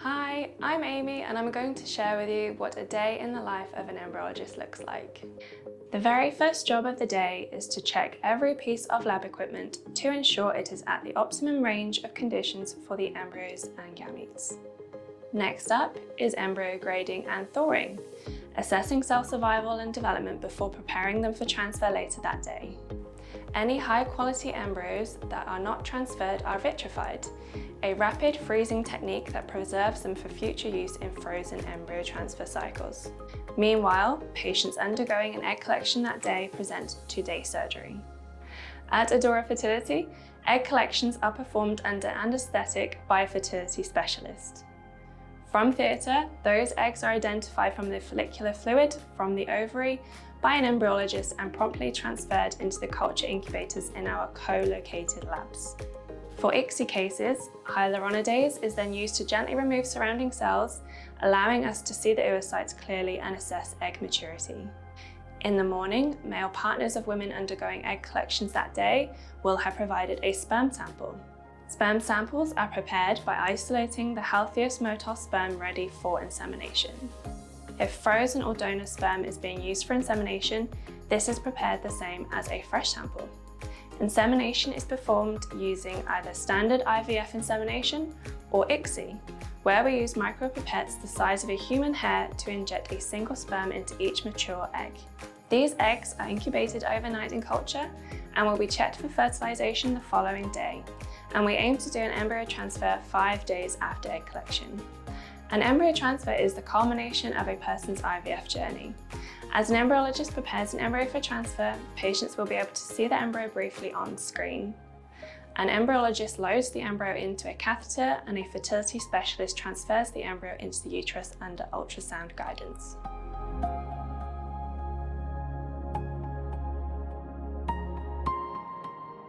Hi, I'm Amy and I'm going to share with you what a day in the life of an embryologist looks like. The very first job of the day is to check every piece of lab equipment to ensure it is at the optimum range of conditions for the embryos and gametes. Next up is embryo grading and thawing, assessing cell survival and development before preparing them for transfer later that day. Any high-quality embryos that are not transferred are vitrified, a rapid freezing technique that preserves them for future use in frozen embryo transfer cycles. Meanwhile, patients undergoing an egg collection that day present to day surgery. At Adora Fertility, egg collections are performed under anaesthetic by a fertility specialist. From theatre, those eggs are identified from the follicular fluid from the ovary by an embryologist and promptly transferred into the culture incubators in our co-located labs. For ICSI cases, hyaluronidase is then used to gently remove surrounding cells, allowing us to see the oocytes clearly and assess egg maturity. In the morning, male partners of women undergoing egg collections that day will have provided a sperm sample. Sperm samples are prepared by isolating the healthiest motile sperm ready for insemination. If frozen or donor sperm is being used for insemination, this is prepared the same as a fresh sample. Insemination is performed using either standard IVF insemination or ICSI, where we use micropipettes the size of a human hair to inject a single sperm into each mature egg. These eggs are incubated overnight in culture and will be checked for fertilization the following day, and we aim to do an embryo transfer 5 days after egg collection. An embryo transfer is the culmination of a person's IVF journey. As an embryologist prepares an embryo for transfer, patients will be able to see the embryo briefly on screen. An embryologist loads the embryo into a catheter and a fertility specialist transfers the embryo into the uterus under ultrasound guidance.